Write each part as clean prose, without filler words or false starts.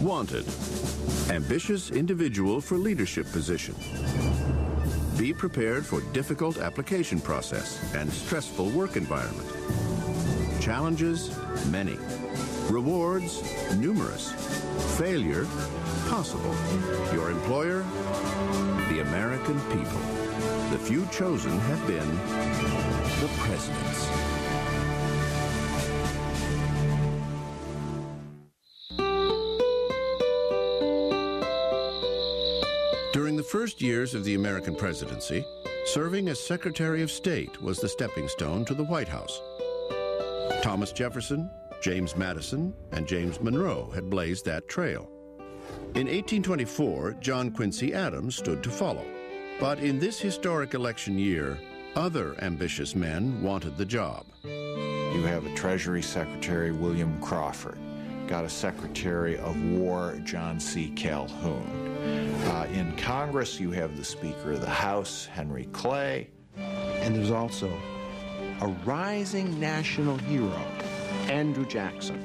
Wanted. Ambitious individual for leadership position. Be prepared for difficult application process and stressful work environment. Challenges, many. Rewards, numerous. Failure, possible. Your employer, the American people. The few chosen have been the presidents. During the first years of the American presidency, serving as Secretary of State was the stepping stone to the White House. Thomas Jefferson, James Madison, and James Monroe had blazed that trail. In 1824, John Quincy Adams stood to follow. But in this historic election year, other ambitious men wanted the job. You have a Treasury Secretary, William Crawford. Got a Secretary of War, John C. Calhoun. In Congress, you have the Speaker of the House, Henry Clay. And there's also a rising national hero, Andrew Jackson,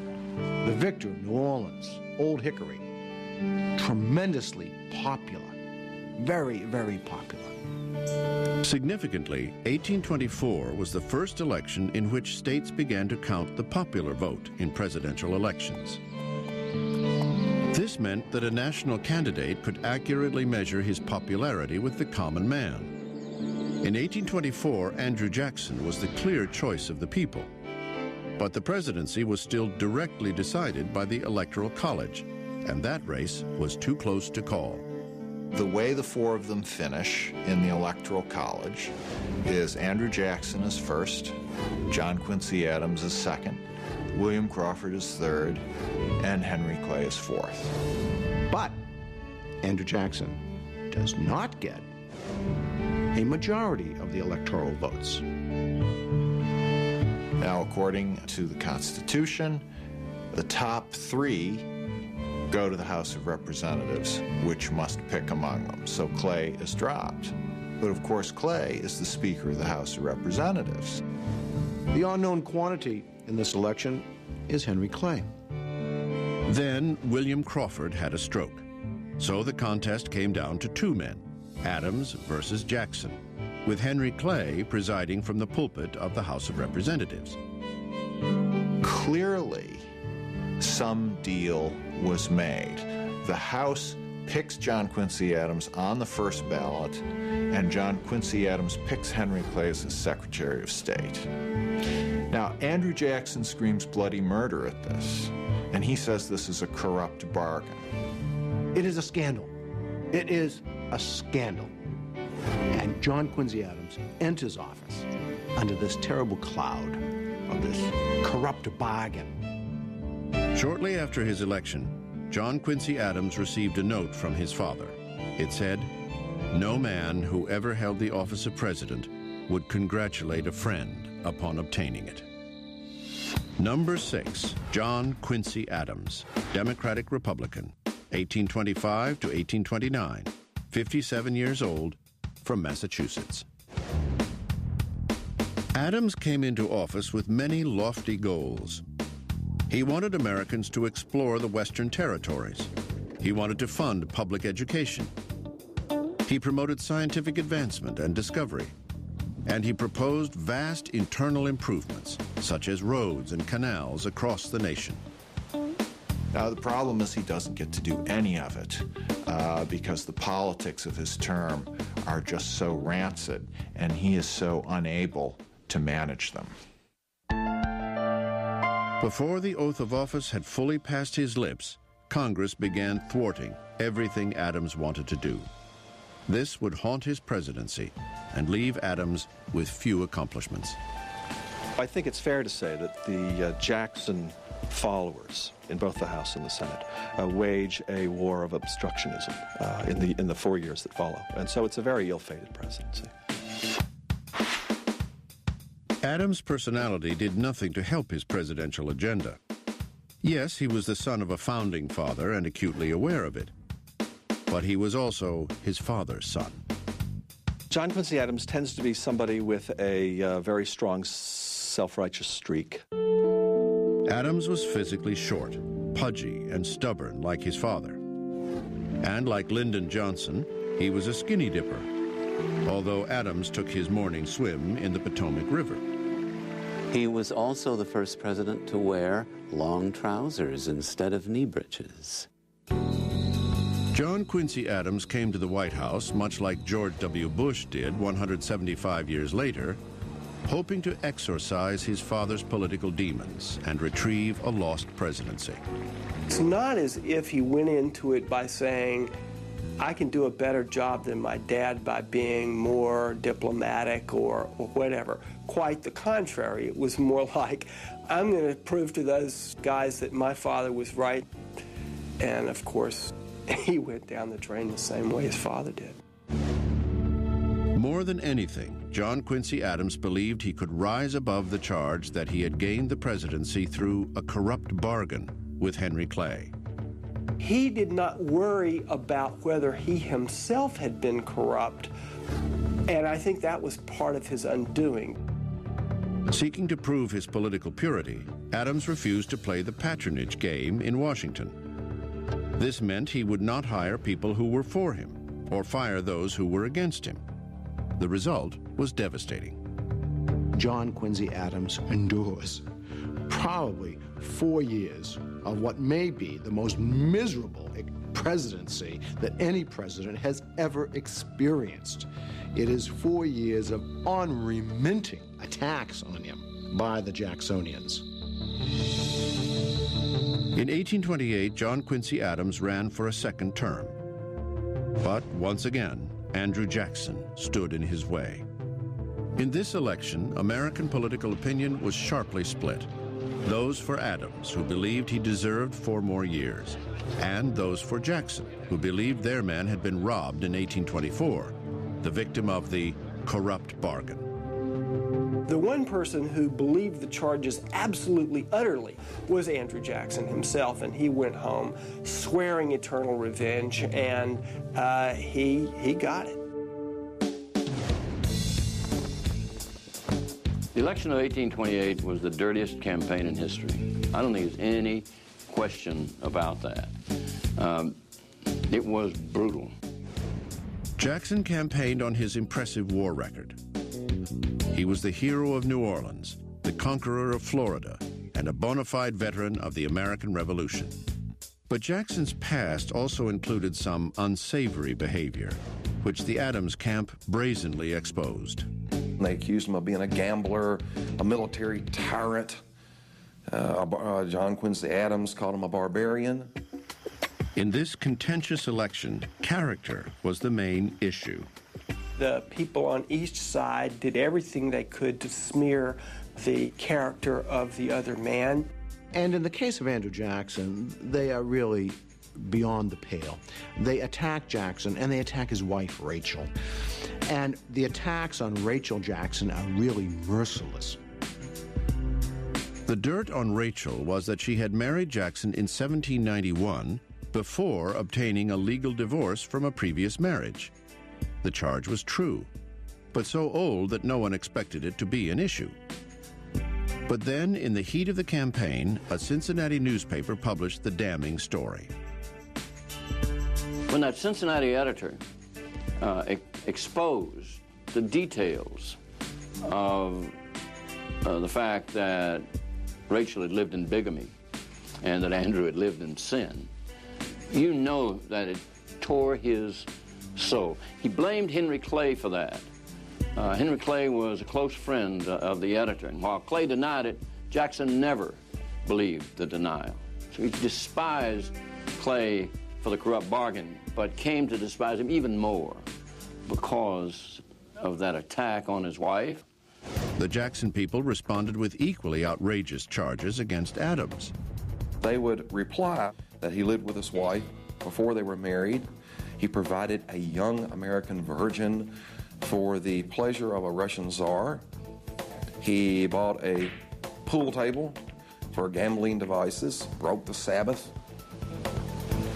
the victor of New Orleans, Old Hickory. Tremendously popular, very, very popular. Significantly, 1824 was the first election in which states began to count the popular vote in presidential elections. This meant that a national candidate could accurately measure his popularity with the common man. In 1824, Andrew Jackson was the clear choice of the people. But the presidency was still directly decided by the Electoral College, and that race was too close to call. The way the four of them finish in the Electoral College is Andrew Jackson is first, John Quincy Adams is second, William Crawford is third, and Henry Clay is fourth. But Andrew Jackson does not get a majority of the electoral votes. Now, according to the Constitution, the top three go to the House of Representatives, which must pick among them. So Clay is dropped. But of course, Clay is the Speaker of the House of Representatives. The unknown quantity in this election is Henry Clay. Then William Crawford had a stroke. So the contest came down to two men, Adams versus Jackson, with Henry Clay presiding from the pulpit of the House of Representatives. Clearly, some deal was made. The House picks John Quincy Adams on the first ballot, and John Quincy Adams picks Henry Clay as his Secretary of State. Now, Andrew Jackson screams bloody murder at this, and he says this is a corrupt bargain. It is a scandal. It is a scandal. And John Quincy Adams enters office under this terrible cloud of this corrupt bargain. Shortly after his election, John Quincy Adams received a note from his father. It said, "No man who ever held the office of president would congratulate a friend upon obtaining it." Number 6, John Quincy Adams, Democratic Republican, 1825 to 1829, 57 years old, from Massachusetts. Adams came into office with many lofty goals. He wanted Americans to explore the Western territories. He wanted to fund public education. He promoted scientific advancement and discovery. And he proposed vast internal improvements, such as roads and canals across the nation. Now, the problem is he doesn't get to do any of it because the politics of his term are just so rancid, and he is so unable to manage them. Before the oath of office had fully passed his lips, Congress began thwarting everything Adams wanted to do. This would haunt his presidency and leave Adams with few accomplishments. I think it's fair to say that the Jackson followers in both the House and the Senate wage a war of obstructionism in the 4 years that follow. And so it's a very ill-fated presidency. Adams' personality did nothing to help his presidential agenda. Yes, he was the son of a founding father and acutely aware of it. But he was also his father's son. John Quincy Adams tends to be somebody with a very strong self-righteous streak. Adams was physically short. pudgy and stubborn like his father. And like Lyndon Johnson, he was a skinny dipper, although Adams took his morning swim in the Potomac River. He was also the first president to wear long trousers instead of knee breeches. John Quincy Adams came to the White House, much like George W. Bush did 175 years later, hoping to exorcise his father's political demons and retrieve a lost presidency. It's not as if he went into it by saying, I can do a better job than my dad by being more diplomatic or whatever. Quite the contrary. It was more like, I'm going to prove to those guys that my father was right. And of course, he went down the drain the same way his father did. More than anything, John Quincy Adams believed he could rise above the charge that he had gained the presidency through a corrupt bargain with Henry Clay. He did not worry about whether he himself had been corrupt, and I think that was part of his undoing. Seeking to prove his political purity, Adams refused to play the patronage game in Washington. This meant he would not hire people who were for him or fire those who were against him. The result was devastating. John Quincy Adams endures probably 4 years of what may be the most miserable presidency that any president has ever experienced. It is 4 years of unremitting attacks on him by the Jacksonians. In 1828, John Quincy Adams ran for a second term. But once again, Andrew Jackson stood in his way. In this election, American political opinion was sharply split. Those for Adams, who believed he deserved 4 more years, and those for Jackson, who believed their man had been robbed in 1824, the victim of the corrupt bargain. The one person who believed the charges absolutely, utterly, was Andrew Jackson himself, and he went home swearing eternal revenge, and he got it. The election of 1828 was the dirtiest campaign in history. I don't think there's any question about that. It was brutal. Jackson campaigned on his impressive war record. He was the hero of New Orleans, the conqueror of Florida, and a bona fide veteran of the American Revolution. But Jackson's past also included some unsavory behavior, which the Adams camp brazenly exposed. They accused him of being a gambler, a military tyrant. John Quincy Adams called him a barbarian. In this contentious election, character was the main issue. The people on each side did everything they could to smear the character of the other man. And in the case of Andrew Jackson, they are really beyond the pale. They attack Jackson, and they attack his wife, Rachel. And the attacks on Rachel Jackson are really merciless. The dirt on Rachel was that she had married Jackson in 1791 before obtaining a legal divorce from a previous marriage. The charge was true, but so old that no one expected it to be an issue. But then, in the heat of the campaign, a Cincinnati newspaper published the damning story. When that Cincinnati editor exposed the details of the fact that Rachel had lived in bigamy and that Andrew had lived in sin, you know that it tore his soul. He blamed Henry Clay for that. Henry Clay was a close friend of the editor, and while Clay denied it, Jackson never believed the denial. So he despised Clay for the corrupt bargain, but came to despise him even more because of that attack on his wife. The Jackson people responded with equally outrageous charges against Adams. They would reply that he lived with his wife before they were married. He provided a young American virgin for the pleasure of a Russian czar. He bought a pool table for gambling devices, broke the Sabbath.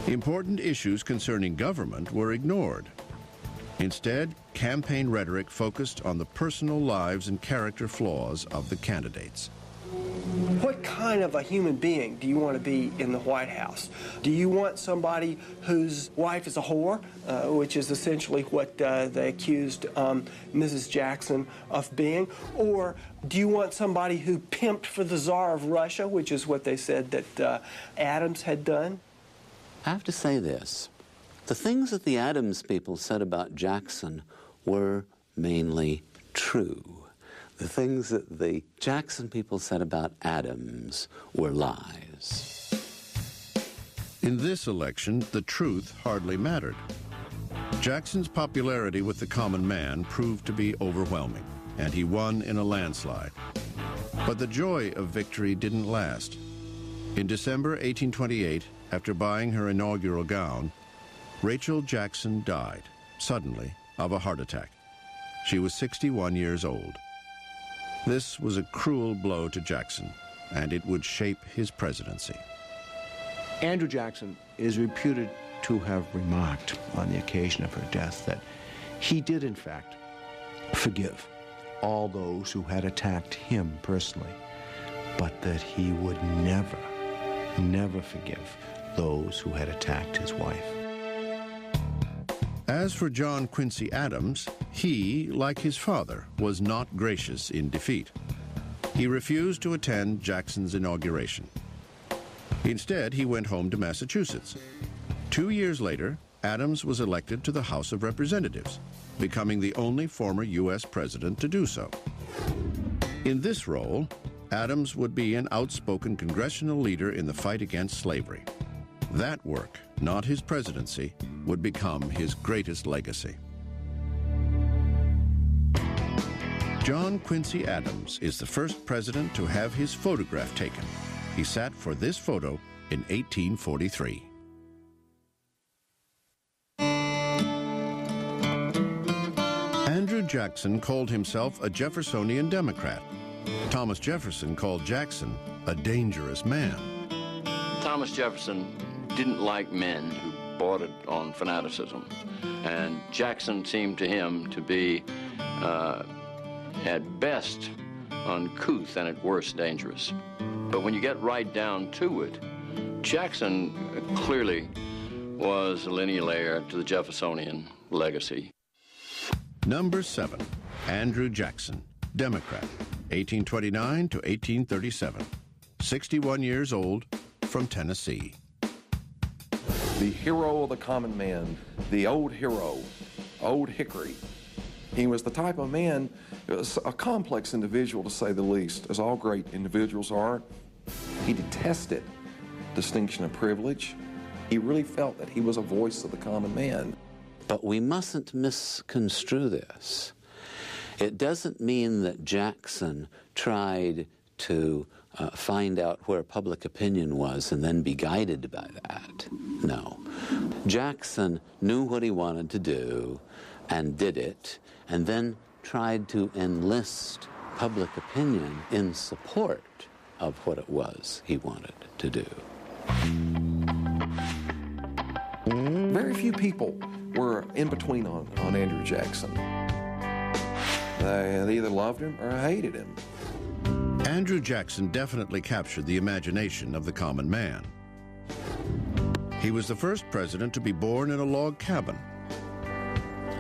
Important issues concerning government were ignored. Instead, campaign rhetoric focused on the personal lives and character flaws of the candidates. What kind of a human being do you want to be in the White House? Do you want somebody whose wife is a whore, which is essentially what they accused Mrs. Jackson of being? Or do you want somebody who pimped for the Tsar of Russia, which is what they said that Adams had done? I have to say this. The things that the Adams people said about Jackson were mainly true. The things that the Jackson people said about Adams were lies. In this election, the truth hardly mattered. Jackson's popularity with the common man proved to be overwhelming, and he won in a landslide. But the joy of victory didn't last. In December 1828, after buying her inaugural gown, Rachel Jackson died, suddenly, of a heart attack. She was 61 years old. This was a cruel blow to Jackson, and it would shape his presidency. Andrew Jackson is reputed to have remarked on the occasion of her death that he did, in fact, forgive all those who had attacked him personally, but that he would never, never forgive those who had attacked his wife. As for John Quincy Adams, he, like his father, was not gracious in defeat. He refused to attend Jackson's inauguration. Instead, he went home to Massachusetts. 2 years later, Adams was elected to the House of Representatives, becoming the only former U.S. president to do so. In this role, Adams would be an outspoken congressional leader in the fight against slavery. That work, not his presidency, would become his greatest legacy. John Quincy Adams is the first president to have his photograph taken. He sat for this photo in 1843. Andrew Jackson called himself a Jeffersonian Democrat. Thomas Jefferson called Jackson a dangerous man. Thomas Jefferson didn't like men who bordered on fanaticism, and Jackson seemed to him to be, at best, uncouth and at worst dangerous. But when you get right down to it, Jackson clearly was a lineal heir to the Jeffersonian legacy. Number 7, Andrew Jackson, Democrat, 1829 to 1837, 61 years old, from Tennessee. The hero of the common man, the old hero, Old Hickory. He was the type of man, a complex individual to say the least, as all great individuals are. He detested distinction and privilege. He really felt that he was a voice of the common man. But we mustn't misconstrue this. It doesn't mean that Jackson tried to find out where public opinion was and then be guided by that. No. Jackson knew what he wanted to do and did it, and then tried to enlist public opinion in support of what it was he wanted to do. Very few people were in between on Andrew Jackson. They either loved him or hated him. Andrew Jackson definitely captured the imagination of the common man. He was the first president to be born in a log cabin.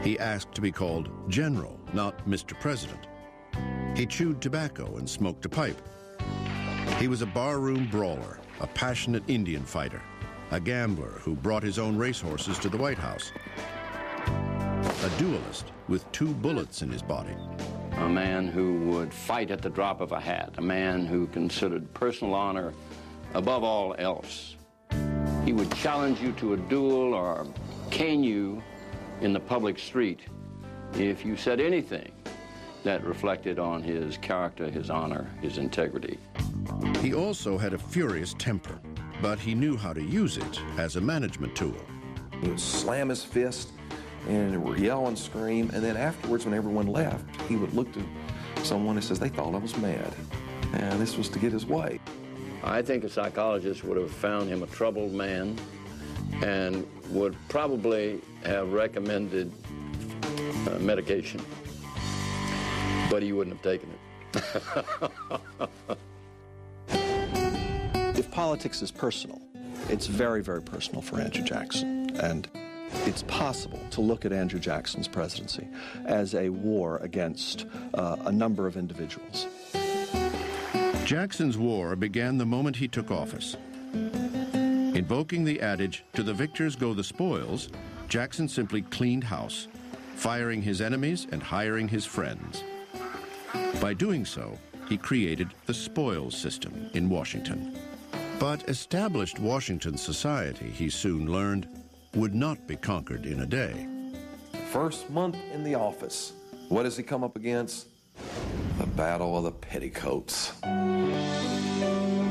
He asked to be called General, not Mr. President. He chewed tobacco and smoked a pipe. He was a barroom brawler, a passionate Indian fighter, a gambler who brought his own racehorses to the White House, a duelist with 2 bullets in his body. A man who would fight at the drop of a hat, a man who considered personal honor above all else. He would challenge you to a duel or cane you in the public street if you said anything that reflected on his character, his honor, his integrity. He also had a furious temper, but he knew how to use it as a management tool. He would slam his fist and yell and scream, and then afterwards, when everyone left, he would look to someone and says they thought I was mad, and this was to get his way. I think a psychologist would have found him a troubled man and would probably have recommended medication, but he wouldn't have taken it. politics is personal. It's very, very personal for Andrew Jackson. And it's possible to look at Andrew Jackson's presidency as a war against a number of individuals. Jackson's war began the moment he took office. Invoking the adage, "To the victors go the spoils," Jackson simply cleaned house, firing his enemies and hiring his friends. By doing so, he created the spoils system in Washington. But established Washington society, he soon learned, would not be conquered in a day. First month in the office, what does he come up against? The Battle of the Petticoats.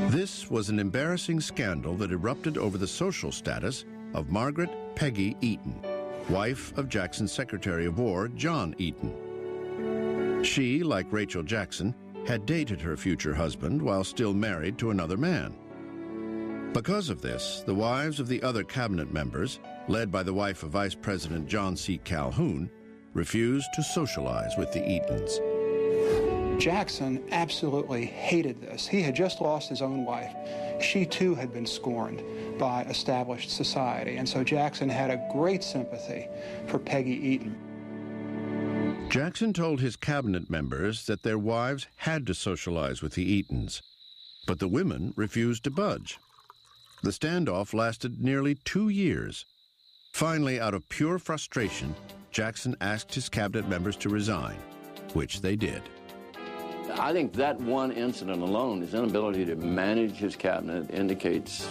This was an embarrassing scandal that erupted over the social status of Margaret Peggy Eaton, wife of Jackson's Secretary of War, John Eaton. She, like Rachel Jackson, had dated her future husband while still married to another man. Because of this, the wives of the other cabinet members, led by the wife of Vice President John C. Calhoun, refused to socialize with the Eatons. Jackson absolutely hated this. He had just lost his own wife. She too had been scorned by established society, and so Jackson had a great sympathy for Peggy Eaton. Jackson told his cabinet members that their wives had to socialize with the Eatons, but the women refused to budge. The standoff lasted nearly 2 years. Finally, out of pure frustration, Jackson asked his cabinet members to resign, which they did. I think that one incident alone, his inability to manage his cabinet, indicates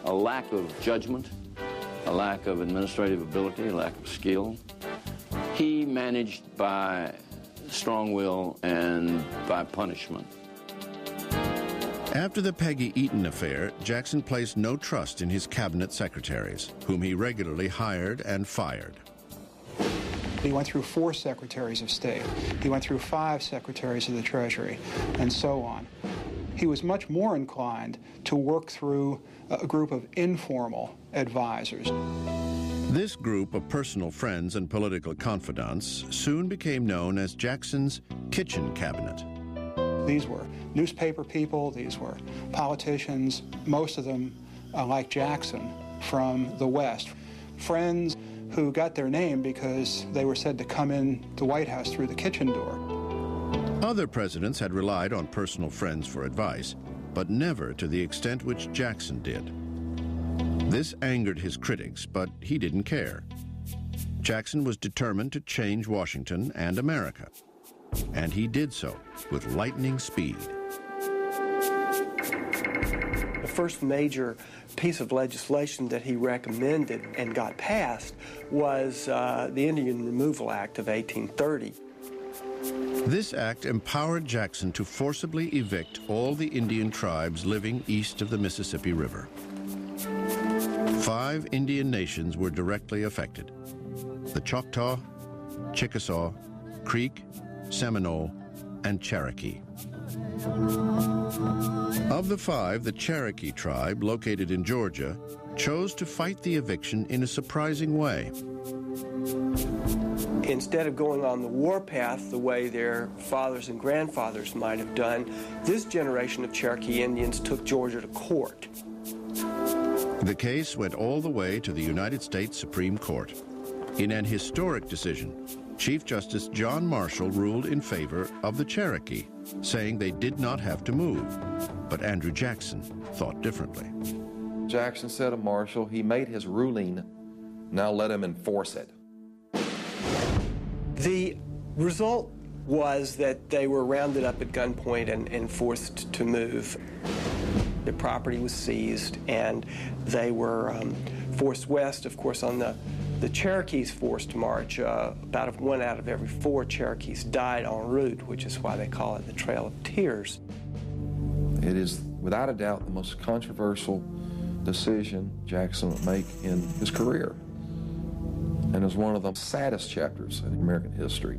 a lack of judgment, a lack of administrative ability, a lack of skill. He managed by strong will and by punishment. After the Peggy Eaton affair, Jackson placed no trust in his cabinet secretaries, whom he regularly hired and fired. He went through 4 secretaries of state. He went through 5 secretaries of the Treasury, and so on. He was much more inclined to work through a group of informal advisors. This group of personal friends and political confidants soon became known as Jackson's kitchen cabinet. These were newspaper people, these were politicians, most of them, like Jackson, from the West. Friends who got their name because they were said to come in the White House through the kitchen door. Other presidents had relied on personal friends for advice, but never to the extent which Jackson did. This angered his critics, but he didn't care. Jackson was determined to change Washington and America, and he did so with lightning speed. The first major piece of legislation that he recommended and got passed was the Indian Removal Act of 1830. This act empowered Jackson to forcibly evict all the Indian tribes living east of the Mississippi River. 5 Indian nations were directly affected: the Choctaw, Chickasaw, Creek, Seminole, and Cherokee. Of the 5, the Cherokee tribe, located in Georgia, chose to fight the eviction in a surprising way. Instead of going on the warpath the way their fathers and grandfathers might have done, this generation of Cherokee Indians took Georgia to court. The case went all the way to the United States Supreme Court. In an historic decision, Chief Justice John Marshall ruled in favor of the Cherokee, saying they did not have to move. But Andrew Jackson thought differently. Jackson said of Marshall, he made his ruling, now let him enforce it. The result was that they were rounded up at gunpoint and forced to move. Their property was seized, and they were forced west. Of course, on the Cherokees' forced march, about 1 out of every 4 Cherokees died en route, which is why they call it the Trail of Tears. It is, without a doubt, the most controversial decision Jackson would make in his career, and is one of the saddest chapters in American history.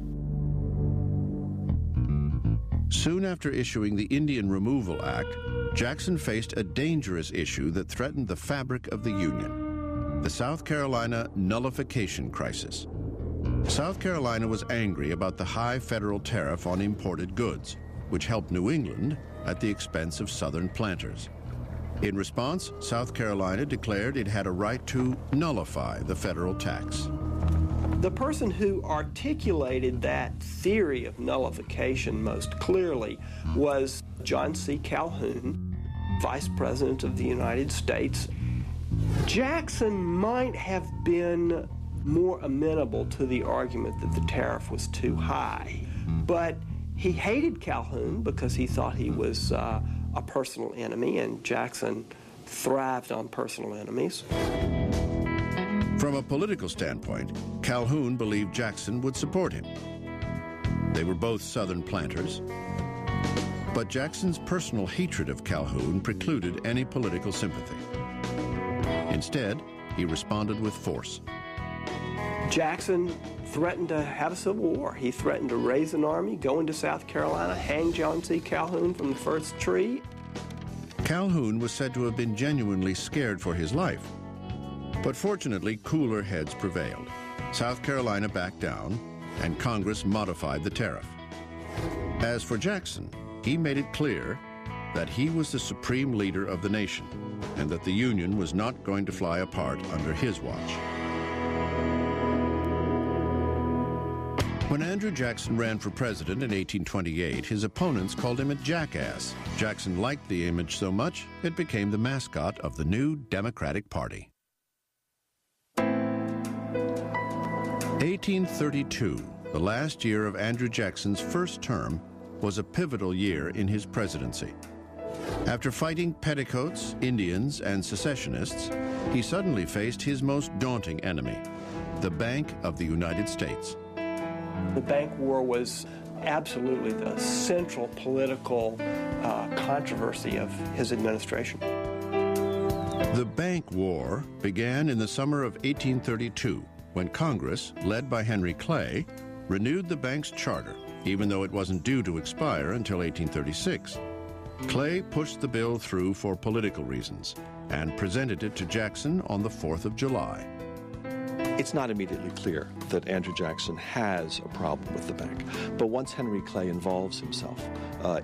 Soon after issuing the Indian Removal Act, Jackson faced a dangerous issue that threatened the fabric of the Union: the South Carolina nullification crisis. South Carolina was angry about the high federal tariff on imported goods, which helped New England at the expense of Southern planters. In response, South Carolina declared it had a right to nullify the federal tax. The person who articulated that theory of nullification most clearly was John C. Calhoun, Vice President of the United States. Jackson might have been more amenable to the argument that the tariff was too high, but he hated Calhoun because he thought he was a personal enemy, and Jackson thrived on personal enemies. From a political standpoint, Calhoun believed Jackson would support him. They were both Southern planters, but Jackson's personal hatred of Calhoun precluded any political sympathy. Instead, he responded with force. Jackson threatened to have a civil war. He threatened to raise an army, go into South Carolina, hang John C. Calhoun from the first tree. Calhoun was said to have been genuinely scared for his life. But fortunately, cooler heads prevailed. South Carolina backed down, and Congress modified the tariff. As for Jackson, he made it clear that he was the supreme leader of the nation, and that the Union was not going to fly apart under his watch. When Andrew Jackson ran for president in 1828, his opponents called him a jackass. Jackson liked the image so much, it became the mascot of the new Democratic Party. 1832, the last year of Andrew Jackson's first term, was a pivotal year in his presidency. After fighting petticoats, Indians, and secessionists, he suddenly faced his most daunting enemy, the Bank of the United States. The bank war was absolutely the central political controversy of his administration. The bank war began in the summer of 1832, when Congress, led by Henry Clay, renewed the bank's charter, even though it wasn't due to expire until 1836. Clay pushed the bill through for political reasons and presented it to Jackson on the 4th of July. It's not immediately clear that Andrew Jackson has a problem with the bank, but once Henry Clay involves himself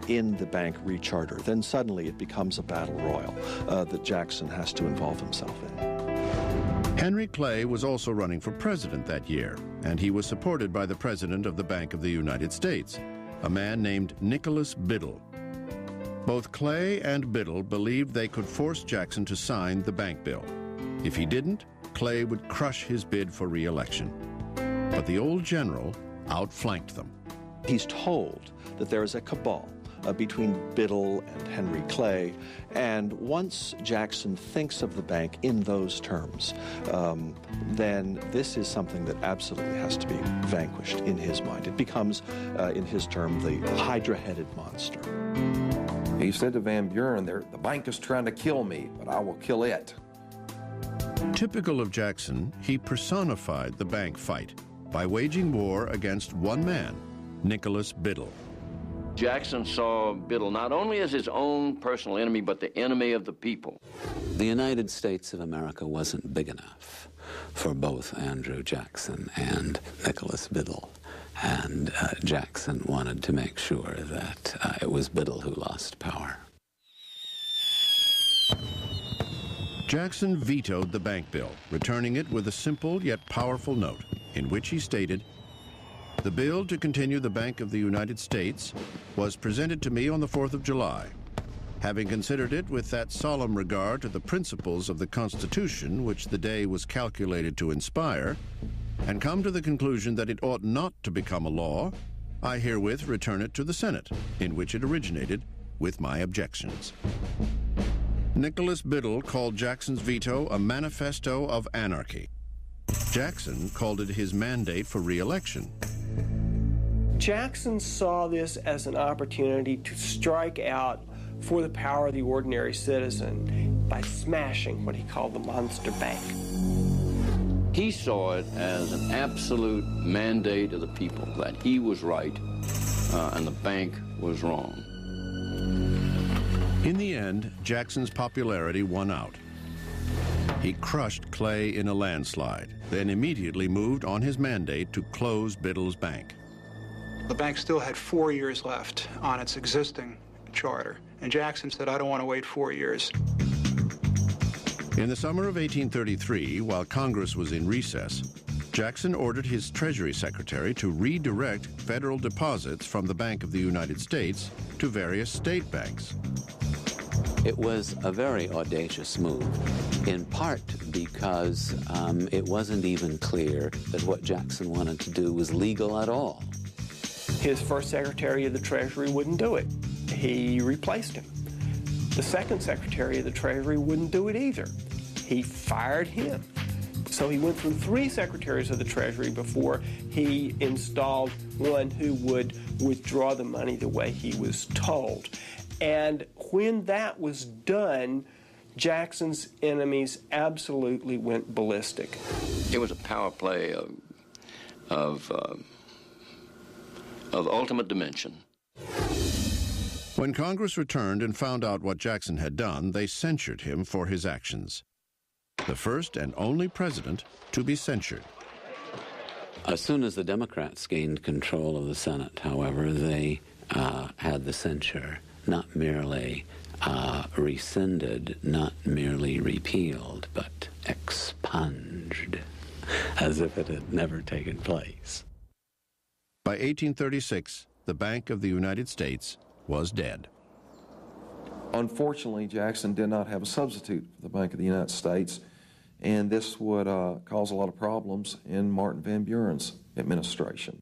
in the bank recharter, then suddenly it becomes a battle royal that Jackson has to involve himself in. Henry Clay was also running for president that year, and he was supported by the president of the Bank of the United States, a man named Nicholas Biddle. Both Clay and Biddle believed they could force Jackson to sign the bank bill. If he didn't, Clay would crush his bid for re-election. But the old general outflanked them. He's told that there is a cabal between Biddle and Henry Clay, and once Jackson thinks of the bank in those terms, then this is something that absolutely has to be vanquished in his mind. It becomes, in his term, the hydra-headed monster. He said to Van Buren, the bank is trying to kill me, but I will kill it. Typical of Jackson, he personified the bank fight by waging war against one man, Nicholas Biddle. Jackson saw Biddle not only as his own personal enemy, but the enemy of the people. The United States of America wasn't big enough for both Andrew Jackson and Nicholas Biddle. And Jackson wanted to make sure that it was Biddle who lost power. Jackson vetoed the bank bill, returning it with a simple yet powerful note in which he stated, "The bill to continue the Bank of the United States was presented to me on the 4th of July. Having considered it with that solemn regard to the principles of the Constitution which the day was calculated to inspire, and come to the conclusion that it ought not to become a law, I herewith return it to the Senate, in which it originated, with my objections." Nicholas Biddle called Jackson's veto a manifesto of anarchy. Jackson called it his mandate for re-election. Jackson saw this as an opportunity to strike out for the power of the ordinary citizen by smashing what he called the monster bank. He saw it as an absolute mandate of the people that he was right and the bank was wrong. In the end, Jackson's popularity won out. He crushed Clay in a landslide, then immediately moved on his mandate to close Biddle's bank. The bank still had 4 years left on its existing charter, and Jackson said, I don't want to wait 4 years. In the summer of 1833, while Congress was in recess, Jackson ordered his Treasury Secretary to redirect federal deposits from the Bank of the United States to various state banks. It was a very audacious move, in part because it wasn't even clear that what Jackson wanted to do was legal at all. His first Secretary of the Treasury wouldn't do it. He replaced him. The second Secretary of the Treasury wouldn't do it either. He fired him. So he went through 3 Secretaries of the Treasury before he installed one who would withdraw the money the way he was told. And when that was done, Jackson's enemies absolutely went ballistic. It was a power play of ultimate dimension. When Congress returned and found out what Jackson had done, they censured him for his actions. The first and only president to be censured. As soon as the Democrats gained control of the Senate, however, they had the censure not merely rescinded, not merely repealed, but expunged, as if it had never taken place. By 1836, the Bank of the United States was dead. Unfortunately, Jackson did not have a substitute for the Bank of the United States, and this would cause a lot of problems in Martin Van Buren's administration.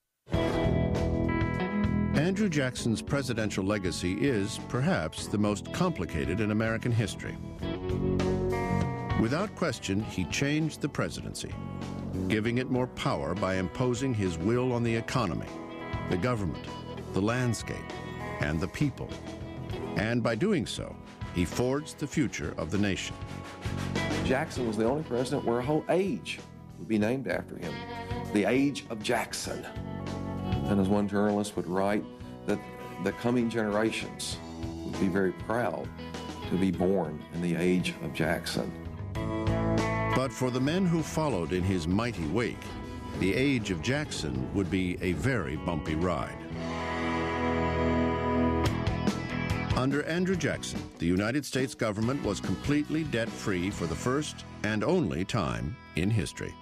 Andrew Jackson's presidential legacy is, perhaps, the most complicated in American history. Without question, he changed the presidency, giving it more power by imposing his will on the economy, the government, the landscape, and the people. And by doing so, he forged the future of the nation. Jackson was the only president where a whole age would be named after him, the age of Jackson. And as one journalist would write, that the coming generations would be very proud to be born in the age of Jackson. But for the men who followed in his mighty wake, the age of Jackson would be a very bumpy ride. Under Andrew Jackson, the United States government was completely debt-free for the first and only time in history.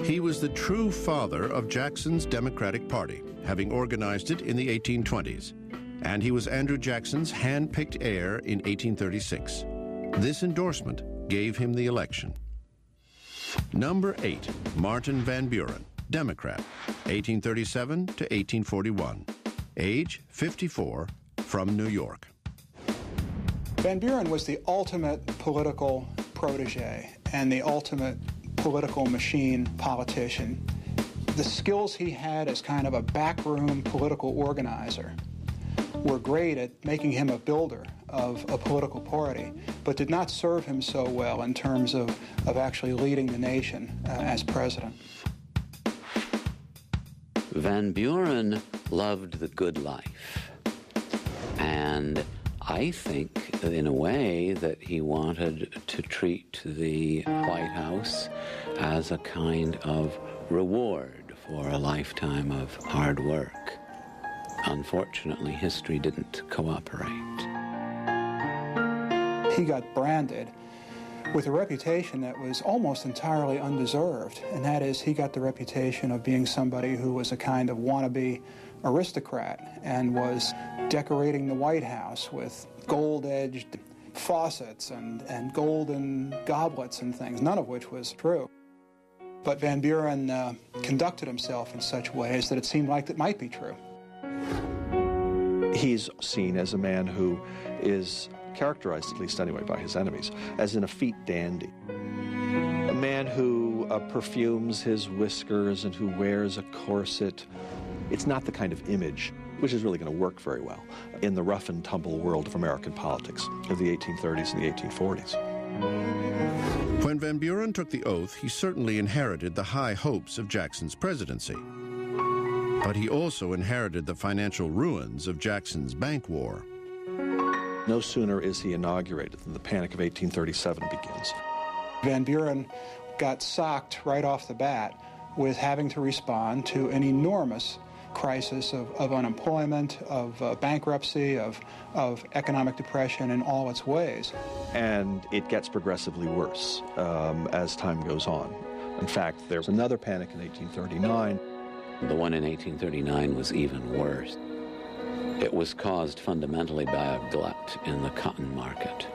He was the true father of Jackson's Democratic Party, having organized it in the 1820s, and he was Andrew Jackson's hand-picked heir in 1836. This endorsement gave him the election. Number 8, Martin Van Buren, Democrat, 1837 to 1841, age 54, from New York. Van Buren was the ultimate political protege and the ultimate political machine politician. The skills he had as kind of a backroom political organizer were great at making him a builder of a political party, but did not serve him so well in terms of actually leading the nation as president. Van Buren loved the good life, and I think, in a way, that he wanted to treat the White House as a kind of reward for a lifetime of hard work. Unfortunately, history didn't cooperate. He got branded with a reputation that was almost entirely undeserved, and that is, he got the reputation of being somebody who was a kind of wannabe aristocrat and was decorating the White House with gold-edged faucets and golden goblets and things, none of which was true. But Van Buren conducted himself in such ways that it seemed like it might be true. He's seen as a man who is characterized, at least anyway, by his enemies, as an effete dandy. A man who perfumes his whiskers and who wears a corset. It's not the kind of image which is really going to work very well in the rough and tumble world of American politics of the 1830s and the 1840s. When Van Buren took the oath, he certainly inherited the high hopes of Jackson's presidency. But he also inherited the financial ruins of Jackson's bank war. No sooner is he inaugurated than the Panic of 1837 begins. Van Buren got socked right off the bat with having to respond to an enormous crisis of unemployment, of bankruptcy, of economic depression in all its ways. And it gets progressively worse as time goes on. In fact, there's another panic in 1839. The one in 1839 was even worse. It was caused fundamentally by a glut in the cotton market.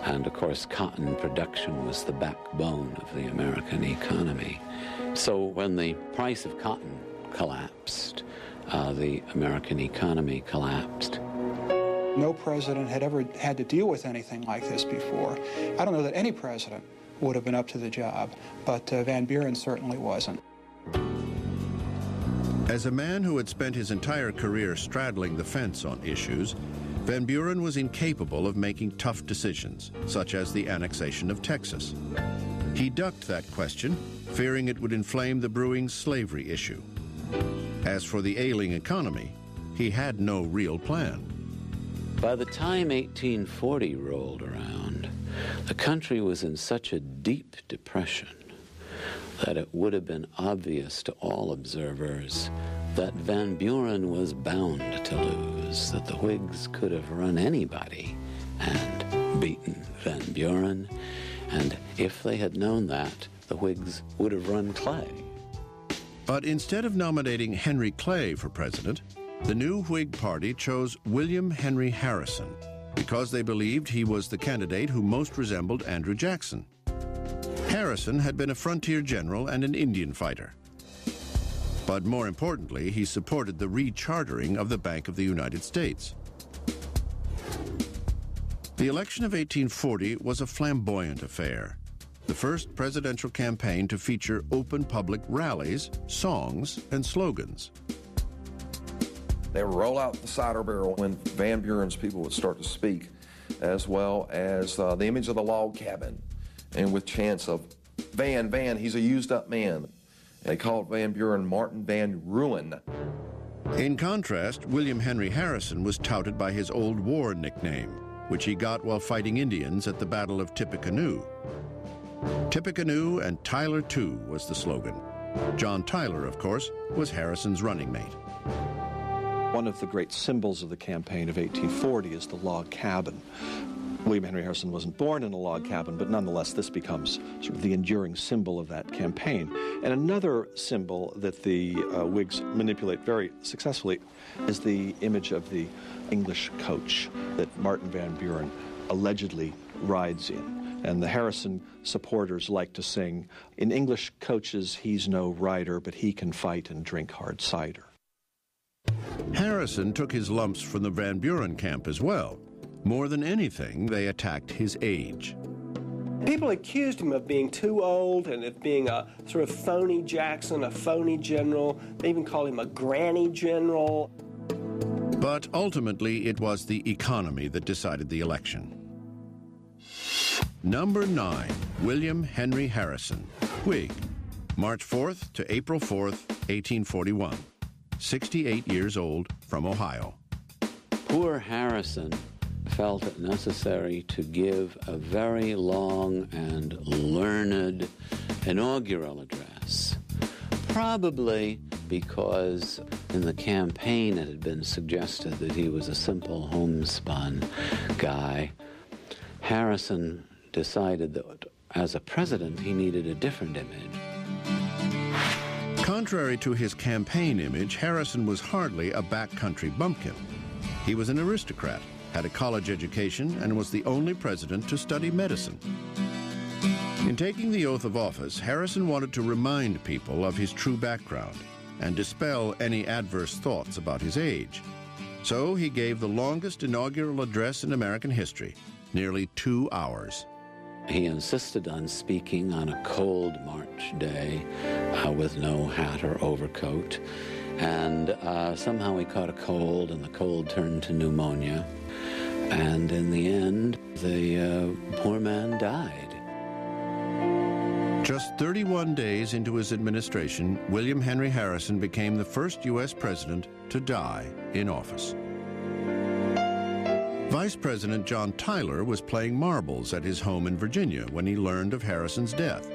And of course, cotton production was the backbone of the American economy. So when the price of cotton collapsed, the American economy collapsed. No president had ever had to deal with anything like this before. I don't know that any president would have been up to the job, but Van Buren certainly wasn't. As a man who had spent his entire career straddling the fence on issues, Van Buren was incapable of making tough decisions, such as the annexation of Texas. He ducked that question, fearing it would inflame the brewing slavery issue. As for the ailing economy, he had no real plan. By the time 1840 rolled around, the country was in such a deep depression that it would have been obvious to all observers that Van Buren was bound to lose, that the Whigs could have run anybody and beaten Van Buren, and if they had known that, the Whigs would have run Clay. But instead of nominating Henry Clay for president, the new Whig Party chose William Henry Harrison because they believed he was the candidate who most resembled Andrew Jackson. Harrison had been a frontier general and an Indian fighter. But more importantly, he supported the rechartering of the Bank of the United States. The election of 1840 was a flamboyant affair, the first presidential campaign to feature open public rallies, songs, and slogans. They would roll out the cider barrel when Van Buren's people would start to speak, as well as the image of the log cabin, and with chants of, Van, he's a used-up man. They called Van Buren Martin Van Ruin. In contrast, William Henry Harrison was touted by his old war nickname, which he got while fighting Indians at the Battle of Tippecanoe. Tippecanoe and Tyler too was the slogan. John Tyler, of course, was Harrison's running mate. One of the great symbols of the campaign of 1840 is the log cabin. William Henry Harrison wasn't born in a log cabin, but nonetheless this becomes sort of the enduring symbol of that campaign. And another symbol that the Whigs manipulate very successfully is the image of the English coach that Martin Van Buren allegedly rides in. And the Harrison supporters like to sing, in English coaches he's no rider, but he can fight and drink hard cider. Harrison took his lumps from the Van Buren camp as well. More than anything, they attacked his age. People accused him of being too old and of being a sort of phony Jackson, a phony general. They even called him a granny general. But ultimately, it was the economy that decided the election. Number 9, William Henry Harrison, Whig, March 4th to April 4th, 1841. 68 years old, from Ohio. Poor Harrison felt it necessary to give a very long and learned inaugural address, probably because in the campaign it had been suggested that he was a simple homespun guy. Harrison decided that as a president he needed a different image. Contrary to his campaign image, Harrison was hardly a backcountry bumpkin. He was an aristocrat, had a college education, and was the only president to study medicine. In taking the oath of office, Harrison wanted to remind people of his true background and dispel any adverse thoughts about his age. So he gave the longest inaugural address in American history, nearly 2 hours. He insisted on speaking on a cold March day with no hat or overcoat. And somehow he caught a cold, and the cold turned to pneumonia. And in the end, the poor man died. Just 31 days into his administration, William Henry Harrison became the first U.S. president to die in office. Vice President John Tyler was playing marbles at his home in Virginia when he learned of Harrison's death.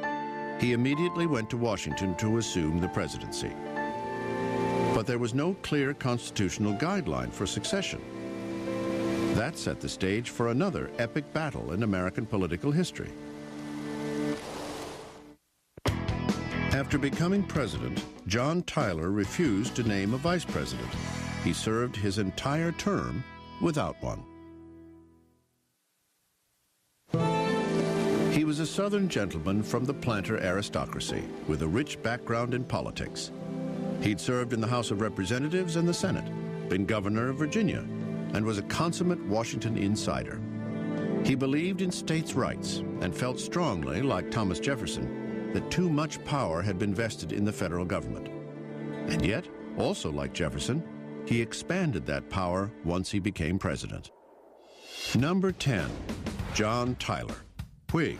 He immediately went to Washington to assume the presidency. But there was no clear constitutional guideline for succession. That set the stage for another epic battle in American political history. After becoming president, John Tyler refused to name a vice president. He served his entire term without one. He was a Southern gentleman from the planter aristocracy with a rich background in politics. He'd served in the House of Representatives and the Senate, been governor of Virginia, and was a consummate Washington insider. He believed in states' rights and felt strongly, like Thomas Jefferson, that too much power had been vested in the federal government. And yet, also like Jefferson, he expanded that power once he became president. Number 10, John Tyler, Whig,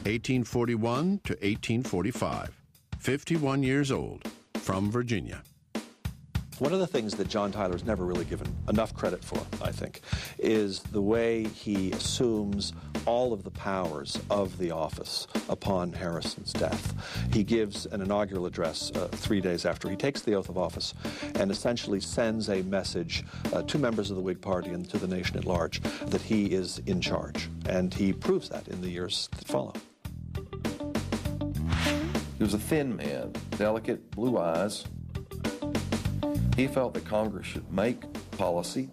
1841 to 1845, 51 years old, from Virginia. One of the things that John Tyler's never really given enough credit for, I think, is the way he assumes all of the powers of the office upon Harrison's death. He gives an inaugural address 3 days after he takes the oath of office and essentially sends a message to members of the Whig Party and to the nation at large that he is in charge. And he proves that in the years that follow. He was a thin man, delicate, blue eyes. He felt that Congress should make policy,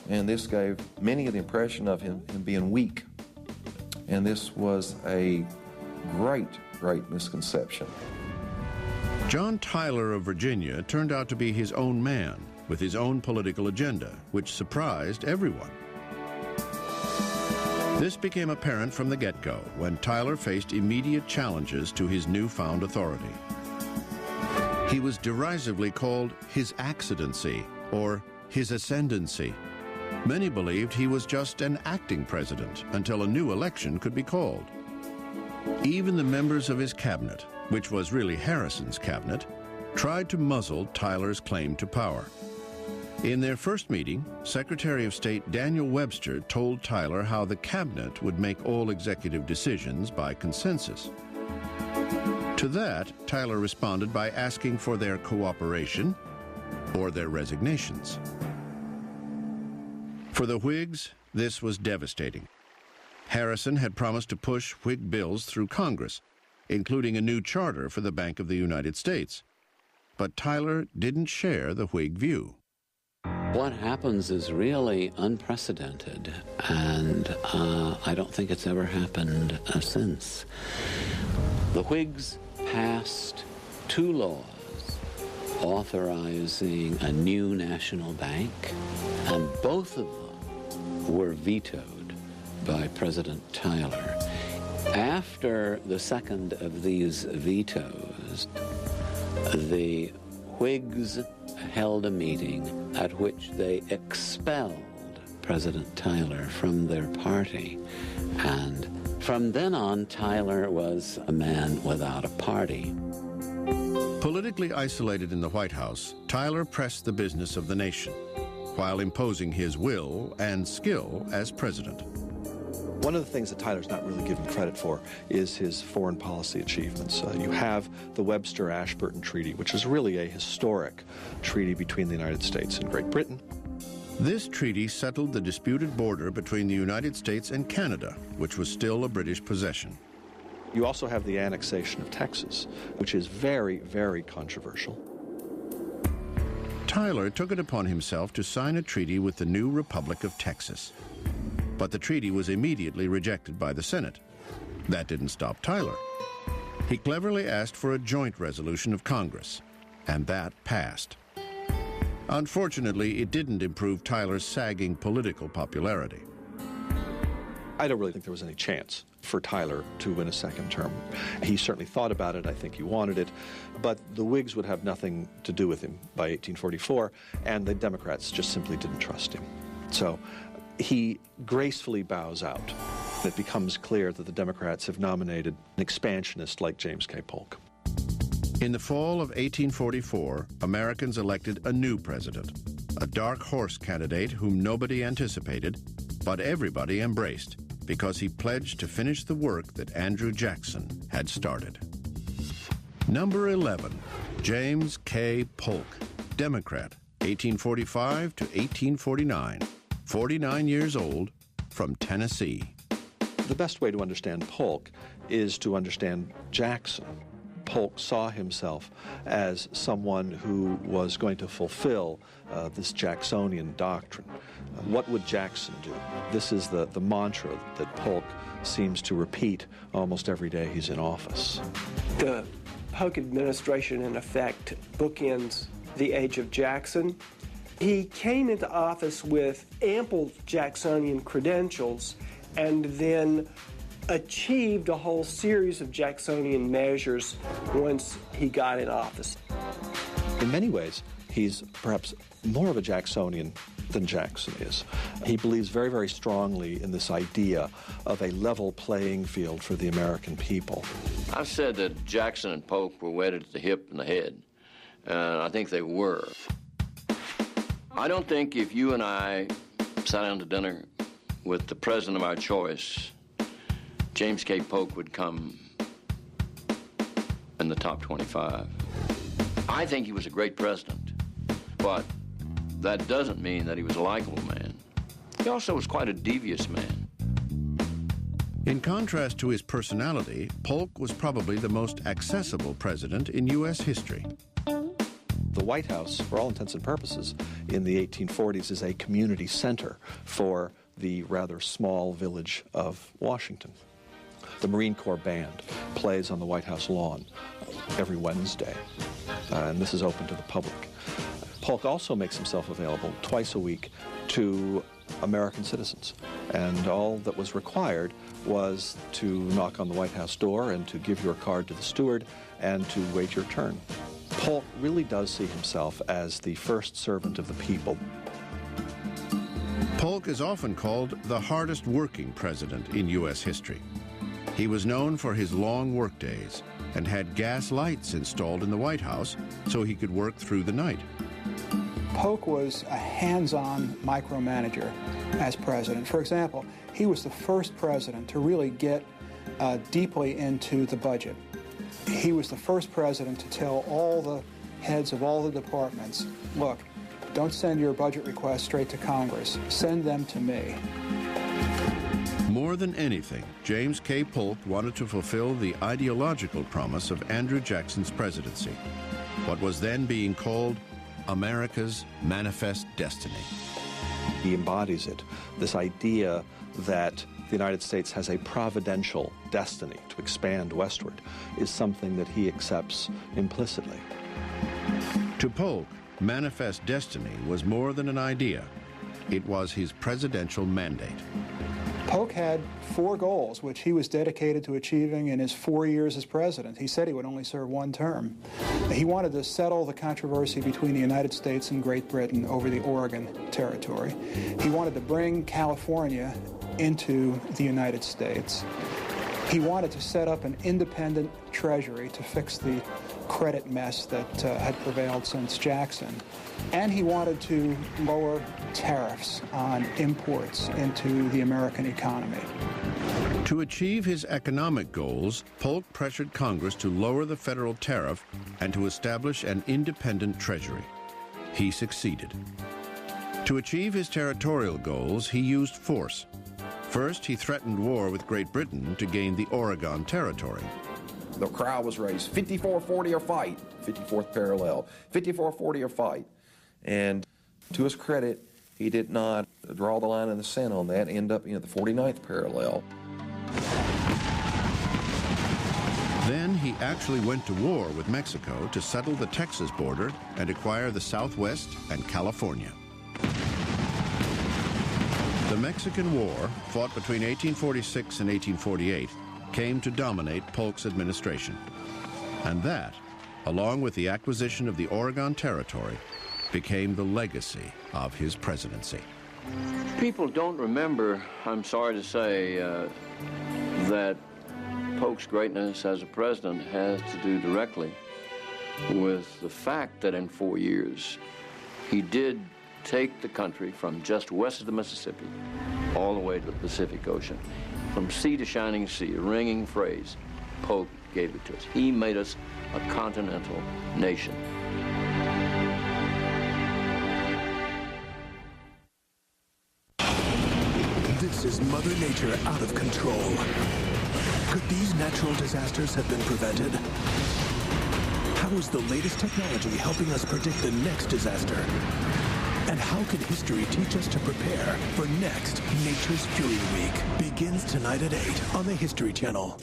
and this gave many the impression of him being weak. And this was a great misconception. John Tyler of Virginia turned out to be his own man, with his own political agenda, which surprised everyone. This became apparent from the get-go when Tyler faced immediate challenges to his newfound authority. He was derisively called his accidency or his ascendancy. Many believed he was just an acting president until a new election could be called. Even the members of his cabinet, which was really Harrison's cabinet, tried to muzzle Tyler's claim to power. In their first meeting, Secretary of State Daniel Webster told Tyler how the cabinet would make all executive decisions by consensus. To that, Tyler responded by asking for their cooperation or their resignations. For the Whigs, this was devastating. Harrison had promised to push Whig bills through Congress, including a new charter for the Bank of the United States. But Tyler didn't share the Whig view. What happens is really unprecedented, and I don't think it's ever happened since. The Whigs passed 2 laws authorizing a new national bank, and both of them were vetoed by President Tyler. After the second of these vetoes, the Whigs held a meeting at which they expelled President Tyler from their party. And from then on, Tyler was a man without a party. Politically isolated in the White House, Tyler pressed the business of the nation, while imposing his will and skill as president. One of the things that Tyler's not really given credit for is his foreign policy achievements. You have the Webster-Ashburton Treaty, which is really a historic treaty between the United States and Great Britain. This treaty settled the disputed border between the United States and Canada, which was still a British possession. You also have the annexation of Texas, which is very, very controversial. Tyler took it upon himself to sign a treaty with the new Republic of Texas. But the treaty was immediately rejected by the Senate. That didn't stop Tyler. He cleverly asked for a joint resolution of Congress, and that passed. Unfortunately, it didn't improve Tyler's sagging political popularity. I don't really think there was any chance for Tyler to win a second term. He certainly thought about it. I think he wanted it. But the Whigs would have nothing to do with him by 1844, and the Democrats just simply didn't trust him. So he gracefully bows out. It becomes clear that the Democrats have nominated an expansionist like James K. Polk. In the fall of 1844, Americans elected a new president, a dark horse candidate whom nobody anticipated, but everybody embraced because he pledged to finish the work that Andrew Jackson had started. Number 11, James K. Polk, Democrat, 1845 to 1849, 49 years old, from Tennessee. The best way to understand Polk is to understand Jackson. Polk saw himself as someone who was going to fulfill this Jacksonian doctrine. What would Jackson do? This is the mantra that Polk seems to repeat almost every day he's in office. The Polk administration, in effect, bookends the age of Jackson. He came into office with ample Jacksonian credentials and then achieved a whole series of Jacksonian measures once he got in office. In many ways, he's perhaps more of a Jacksonian than Jackson is. He believes very, very strongly in this idea of a level playing field for the American people. I said that Jackson and Polk were wedded at the hip and the head, and I think they were. I don't think if you and I sat down to dinner with the president of our choice, James K. Polk would come in the top 25. I think he was a great president, but that doesn't mean that he was a likable man. He also was quite a devious man. In contrast to his personality, Polk was probably the most accessible president in U.S. history. The White House, for all intents and purposes, in the 1840s is a community center for the rather small village of Washington. The Marine Corps Band plays on the White House lawn every Wednesday, and this is open to the public. Polk also makes himself available twice a week to American citizens, and all that was required was to knock on the White House door and to give your card to the steward and to wait your turn. Polk really does see himself as the first servant of the people. Polk is often called the hardest working president in U.S. history. He was known for his long workdays and had gas lights installed in the White House so he could work through the night. Polk was a hands-on micromanager as president. For example, he was the first president to really get deeply into the budget. He was the first president to tell all the heads of all the departments, look, don't send your budget requests straight to Congress. Send them to me. More than anything, James K. Polk wanted to fulfill the ideological promise of Andrew Jackson's presidency, what was then being called America's manifest destiny. He embodies it, this idea that the United States has a providential destiny to expand westward is something that he accepts implicitly. To Polk, manifest destiny was more than an idea. It was his presidential mandate. Polk had 4 goals, which he was dedicated to achieving in his 4 years as president. He said he would only serve 1 term. He wanted to settle the controversy between the United States and Great Britain over the Oregon Territory. He wanted to bring California into the United States. He wanted to set up an independent treasury to fix the credit mess that had prevailed since Jackson. And he wanted to lower tariffs on imports into the American economy. To achieve his economic goals, Polk pressured Congress to lower the federal tariff and to establish an independent treasury. He succeeded. To achieve his territorial goals, he used force. First, he threatened war with Great Britain to gain the Oregon Territory. The crowd was raised, 54-40 or fight, 54th parallel, 54-40 or fight. And to his credit, he did not draw the line in the sand on that, end up at the 49th parallel. Then he actually went to war with Mexico to settle the Texas border and acquire the Southwest and California. The Mexican War, fought between 1846 and 1848, came to dominate Polk's administration. And that, along with the acquisition of the Oregon Territory, became the legacy of his presidency. People don't remember, I'm sorry to say, that Polk's greatness as a president has to do directly with the fact that in 4 years he did take the country from just west of the Mississippi all the way to the Pacific Ocean. From sea to shining sea, a ringing phrase, Polk gave it to us. He made us a continental nation. Is Mother Nature out of control? Could these natural disasters have been prevented? How is the latest technology helping us predict the next disaster? And how can history teach us to prepare for next Nature's Fury Week? Begins tonight at 8 on the History Channel.